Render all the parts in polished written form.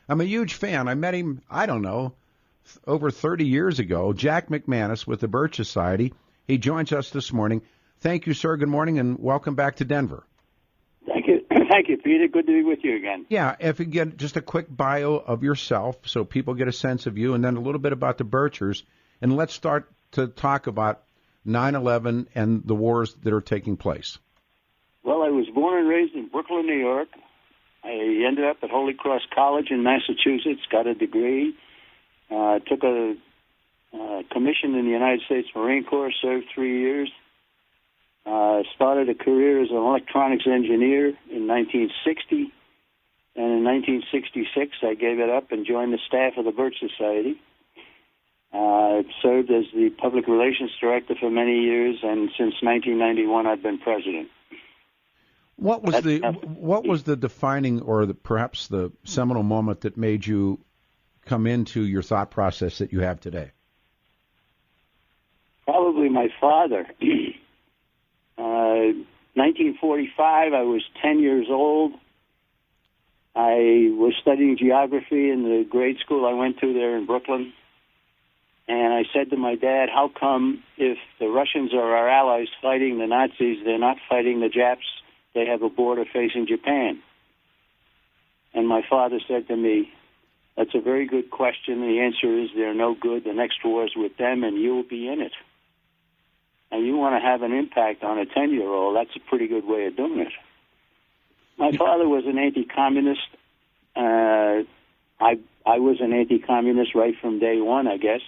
I'm a huge fan. I met him, I don't know, over 30 years ago. Jack McManus with the Birch Society. He joins us this morning. Thank you, sir. Good morning, and welcome back to Denver. Thank you. Thank you, Peter. Good to be with you again. Yeah, if you get just a quick bio of yourself so people get a sense of you, and then a little bit about the Birchers, and let's start to talk about 9/11 and the wars that are taking place. Well, I was born and raised in Brooklyn, New York. I ended up at Holy Cross College in Massachusetts, got a degree, took a commission in the United States Marine Corps, served 3 years, started a career as an electronics engineer in 1960, and in 1966 I gave it up and joined the staff of the Birch Society. Served as the public relations director for many years, and since 1991 I've been president. What was the defining or perhaps the seminal moment that made you come into your thought process that you have today? Probably my father. 1945, I was 10 years old. I was studying geography in the grade school I went to there in Brooklyn. And I said to my dad, how come if the Russians are our allies fighting the Nazis, they're not fighting the Japs? They have a border facing Japan. And my father said to me, that's a very good question. The answer is they're no good. The next war is with them, and you'll be in it. And you want to have an impact on a 10-year-old, that's a pretty good way of doing it. My father was an anti-communist. I was an anti-communist right from day one, I guess.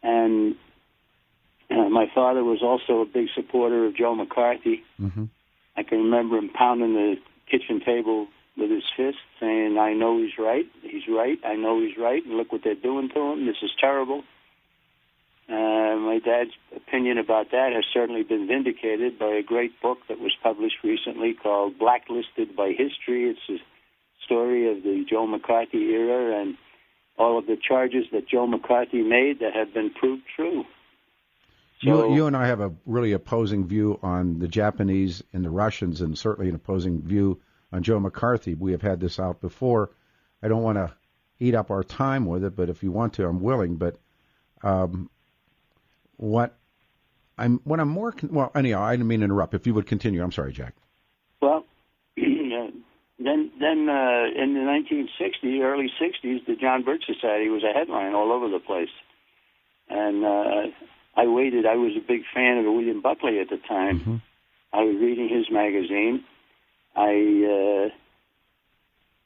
And my father was also a big supporter of Joe McCarthy. Mm-hmm. I can remember him pounding the kitchen table with his fist, saying, I know he's right, I know he's right, and look what they're doing to him, this is terrible. My dad's opinion about that has certainly been vindicated by a great book that was published recently called Blacklisted by History. It's a story of the Joe McCarthy era and all of the charges that Joe McCarthy made that have been proved true. So, you and I have a really opposing view on the Japanese and the Russians, and certainly an opposing view on Joe McCarthy. We have had this out before. I don't want to eat up our time with it, but if you want to, I'm willing. But anyhow, I didn't mean to interrupt. If you would continue, I'm sorry, Jack. Well, then in the 1960s, early 60s, the John Birch Society was a headline all over the place. And I waited. I was a big fan of William Buckley at the time. Mm-hmm. I was reading his magazine. I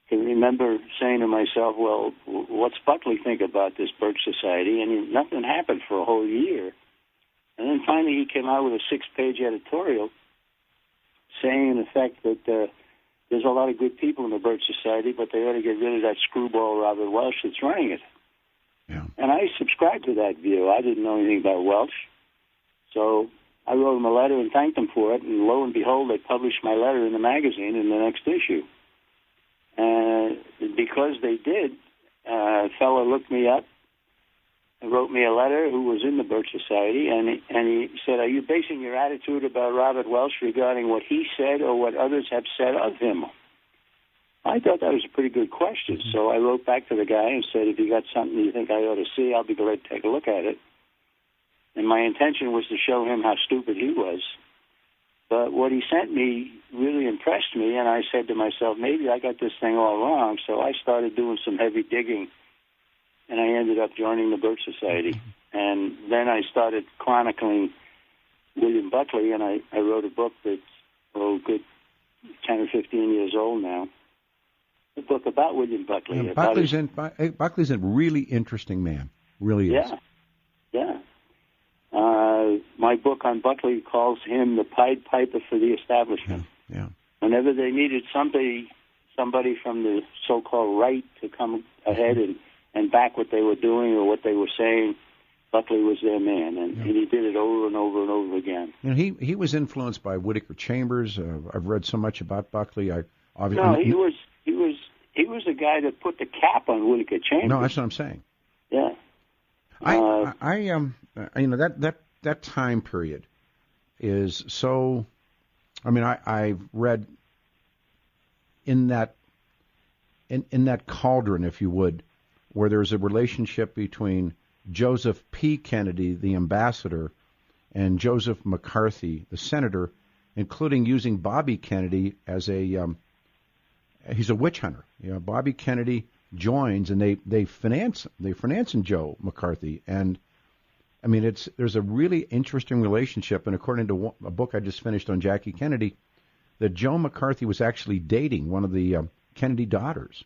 can remember saying to myself, well, what's Buckley think about this Birch Society? And nothing happened for a whole year. And then finally he came out with a 6-page editorial saying, in effect, that there's a lot of good people in the Birch Society, but they ought to get rid of that screwball Robert Welch that's running it. Yeah. And I subscribed to that view. I didn't know anything about Welch. So I wrote him a letter and thanked him for it, and lo and behold, they published my letter in the magazine in the next issue. And because they did, a fellow looked me up and wrote me a letter who was in the Birch Society, and he said, are you basing your attitude about Robert Welch regarding what he said or what others have said of him? I thought that was a pretty good question, so I wrote back to the guy and said, if you got something you think I ought to see, I'll be glad to take a look at it. And my intention was to show him how stupid he was. But what he sent me really impressed me, and I said to myself, maybe I got this thing all wrong, so I started doing some heavy digging, and I ended up joining the Birch Society. And then I started chronicling William Buckley, and I wrote a book that's, good 10 or 15 years old now. A book about William Buckley. Yeah, Buckley's a really interesting man. Really is. Yeah. My book on Buckley calls him the Pied Piper for the establishment. Yeah. Whenever they needed somebody from the so-called right to come ahead and back what they were doing or what they were saying, Buckley was their man, and he did it over and over and over again. You know, he was influenced by Whittaker Chambers. I've read so much about Buckley. He was the guy that put the cap on Whittaker Chambers. No, that's what I'm saying. Yeah. That time period is so. I mean, I've read in that in that cauldron, if you would, where there's a relationship between Joseph P. Kennedy, the ambassador, and Joseph McCarthy, the senator, including using Bobby Kennedy as he's a witch hunter. Bobby Kennedy joins, and they finance Joe McCarthy, and I mean there's a really interesting relationship. And according to a book I just finished on Jackie Kennedy, that Joe McCarthy was actually dating one of the Kennedy daughters.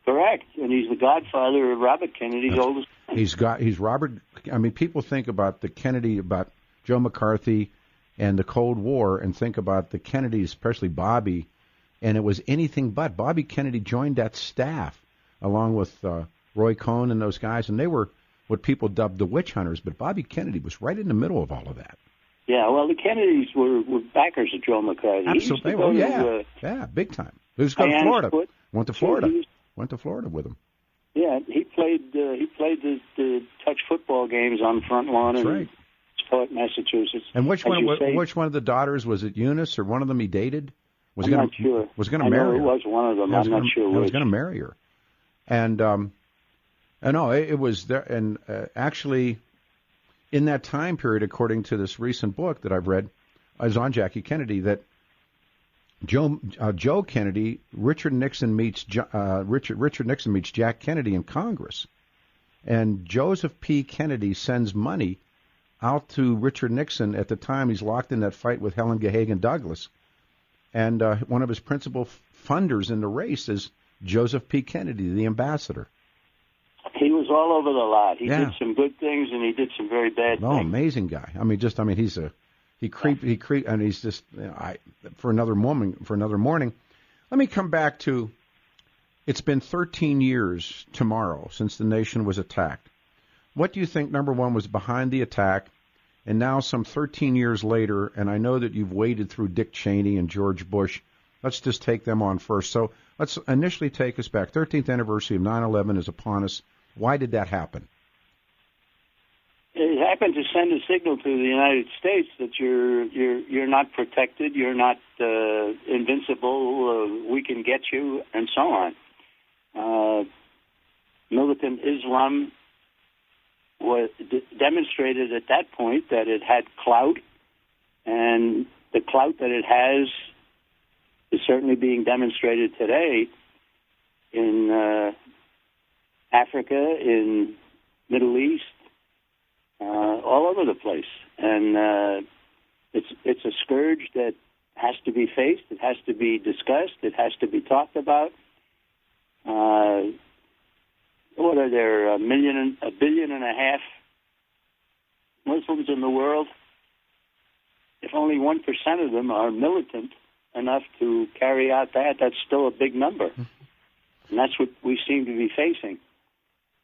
Correct, and he's the godfather of Robert Kennedy's oldest son. He's Robert. I mean, people think about about Joe McCarthy and the Cold War, and think about the Kennedys, especially Bobby, and it was anything but. Bobby Kennedy joined that staff along with Roy Cohn and those guys, and they were what people dubbed the witch hunters. But Bobby Kennedy was right in the middle of all of that. Yeah, well, the Kennedys were backers of Joe McCarthy. Absolutely, yeah, big time. He was going to Florida. Went to Florida. Went to Florida with him. Yeah, he played the touch football games on the front lawn in Sport, Massachusetts. And which one of the daughters was it? Eunice or one of them he dated? I'm not sure. Was going to marry her. It was one of them. I'm not sure which. He was going to marry her, and no, it was there. And actually, in that time period, according to this recent book that I've read, is on Jackie Kennedy, that Joe Kennedy, Richard Nixon meets Jack Kennedy in Congress, and Joseph P. Kennedy sends money out to Richard Nixon at the time he's locked in that fight with Helen Gahagan Douglas, and one of his principal funders in the race is Joseph P. Kennedy, the ambassador. He was all over the lot. He did some good things and he did some very bad things. Amazing guy. He creeped, and he's just for another morning. Let me come back to. It's been 13 years tomorrow since the nation was attacked. What do you think, number one, was behind the attack? And now, some 13 years later, and I know that you've waded through Dick Cheney and George Bush. Let's just take them on first. So let's initially take us back. 13th anniversary of 9/11 is upon us. Why did that happen? It happened to send a signal to the United States that you're not protected, you're not invincible, we can get you, and so on. Militant Islam was demonstrated at that point that it had clout, and the clout that it has is certainly being demonstrated today in Africa, in Middle East, all over the place. And it's a scourge that has to be faced, it has to be discussed, it has to be talked about. What are there, a billion and a half Muslims in the world? If only 1% of them are militant enough to carry out that's still a big number. And that's what we seem to be facing.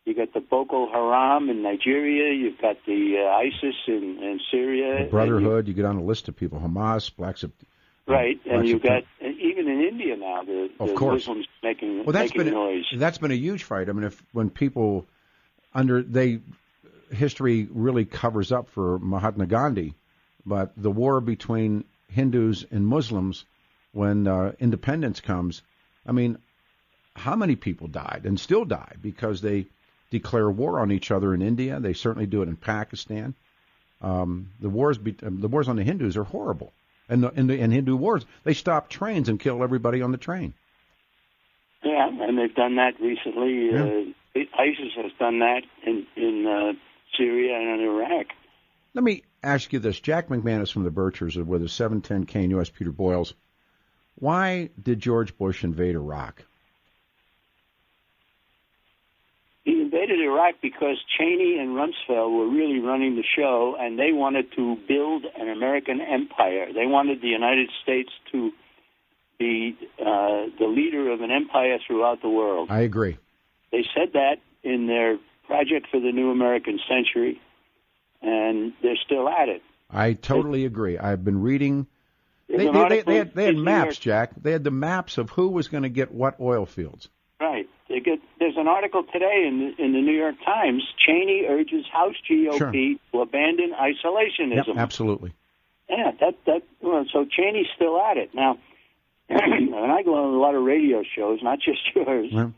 You got the Boko Haram in Nigeria. You've got the ISIS in Syria. The Brotherhood. You get on a list of people. Hamas, Black September. Right, and you've got even in India now the Muslims making noise. That's been a huge fight. I mean, when people history really covers up for Mahatma Gandhi, but the war between Hindus and Muslims when independence comes, I mean, how many people died and still die because they declare war on each other in India? They certainly do it in Pakistan. The wars on the Hindus are horrible. And in Hindu wars, they stop trains and kill everybody on the train. Yeah, and they've done that recently. Yeah. ISIS has done that in Syria and in Iraq. Let me ask you this. Jack McManus from the Birchers with his 710K and U.S. Peter Boyles. Why did George Bush invade Iraq? He invaded Iraq because Cheney and Rumsfeld were really running the show, and they wanted to build an American empire. They wanted the United States to be the leader of an empire throughout the world. I agree. They said that in their project for the New American Century, and they're still at it. I totally agree. I've been reading. They had maps, Jack. They had the maps of who was going to get what oil fields. Right. There's an article today in the New York Times. Cheney urges House GOP to abandon isolationism. Yep, absolutely. Yeah, so Cheney's still at it. Now, And I go on a lot of radio shows, not just yours. Yeah.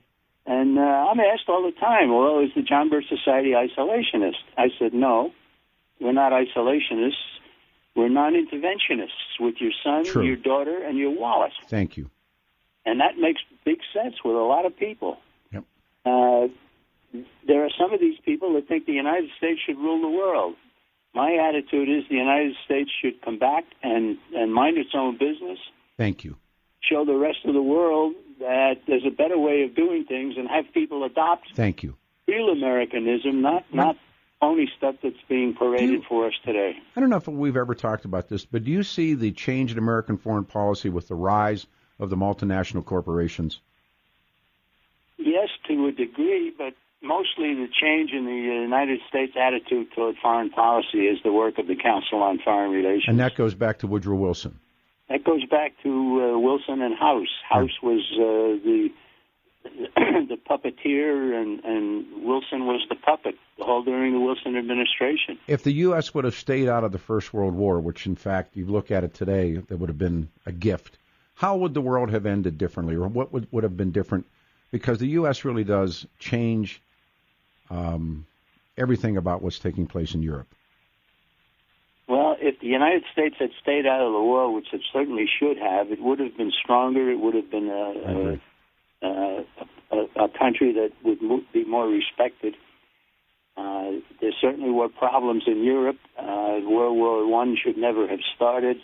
And I'm asked all the time, well, is the John Birch Society isolationist? I said, no, we're not isolationists. We're non-interventionists with your son, True. your daughter, and your wallet. Thank you. And that makes big sense with a lot of people. Yep. There are some of these people that think the United States should rule the world. My attitude is the United States should come back and mind its own business. Thank you. Show the rest of the world that there's a better way of doing things and have people adopt Thank you. real Americanism, not phony stuff that's being paraded for us today. I don't know if we've ever talked about this, but do you see the change in American foreign policy with the rise of the multinational corporations? Yes, to a degree, but mostly the change in the United States attitude toward foreign policy is the work of the Council on Foreign Relations. And that goes back to Woodrow Wilson. That goes back to Wilson and House. House was the puppeteer, and Wilson was the puppet, all during the Wilson administration. If the U.S. would have stayed out of the First World War, which, in fact, you look at it today, that would have been a gift, how would the world have ended differently, or what would have been different? Because the U.S. really does change everything about what's taking place in Europe. Well, if the United States had stayed out of the war, which it certainly should have, it would have been stronger. It would have been a country that would be more respected. There certainly were problems in Europe. World War I should never have started,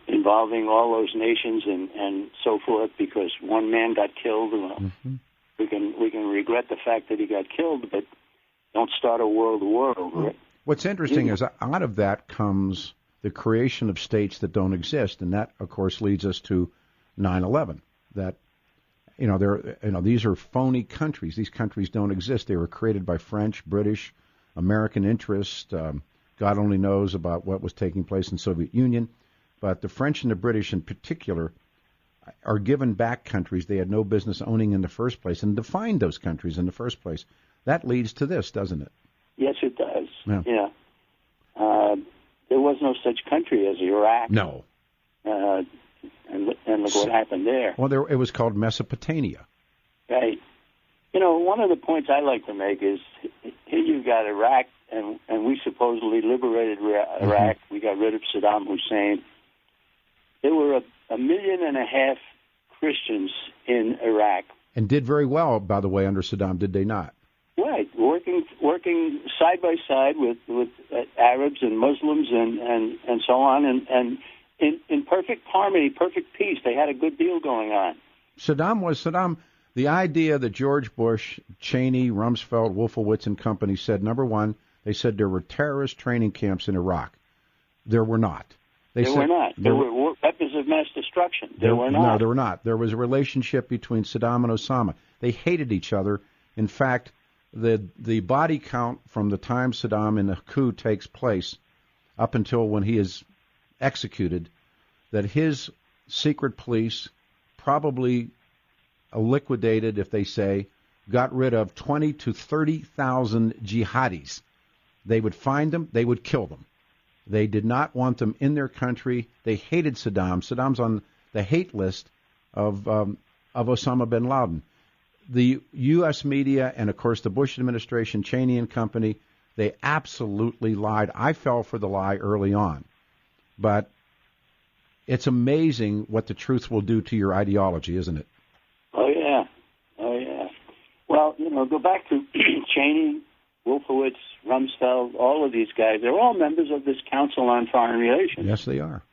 involving all those nations and so forth, because one man got killed. Mm-hmm. We can regret the fact that he got killed, but don't start a world war over it. What's interesting is out of that comes the creation of states that don't exist, and that, of course, leads us to 9/11. That these are phony countries. These countries don't exist. They were created by French, British, American interests. God only knows about what was taking place in the Soviet Union, but the French and the British, in particular, are given back countries they had no business owning in the first place, and defined those countries in the first place. That leads to this, doesn't it? Yes, it does. Yeah. There was no such country as Iraq. No. And look what happened there. Well, it was called Mesopotamia. Right. One of the points I like to make is here you've got Iraq, and we supposedly liberated Iraq. Mm-hmm. We got rid of Saddam Hussein. There were 1.5 million Christians in Iraq. And did very well, by the way, under Saddam, did they not? Right, working side by side with Arabs and Muslims and so on, and in perfect harmony, perfect peace. They had a good deal going on. Saddam. The idea that George Bush, Cheney, Rumsfeld, Wolfowitz and company said, number one, they said there were terrorist training camps in Iraq. There were not. There were weapons of mass destruction. There were not. No, there were not. There was a relationship between Saddam and Osama. They hated each other. In fact, the body count from the time Saddam in the coup takes place up until when he is executed, that his secret police probably liquidated, if they say, got rid of 20 to 30,000 jihadis. They would find them, they would kill them. They did not want them in their country. They hated Saddam. Saddam's on the hate list of Osama bin Laden. The U.S. media and, of course, the Bush administration, Cheney and company, they absolutely lied. I fell for the lie early on. But it's amazing what the truth will do to your ideology, isn't it? Oh, yeah. Well, go back to Cheney, Wolfowitz, Rumsfeld, all of these guys. They're all members of this Council on Foreign Relations. Yes, they are.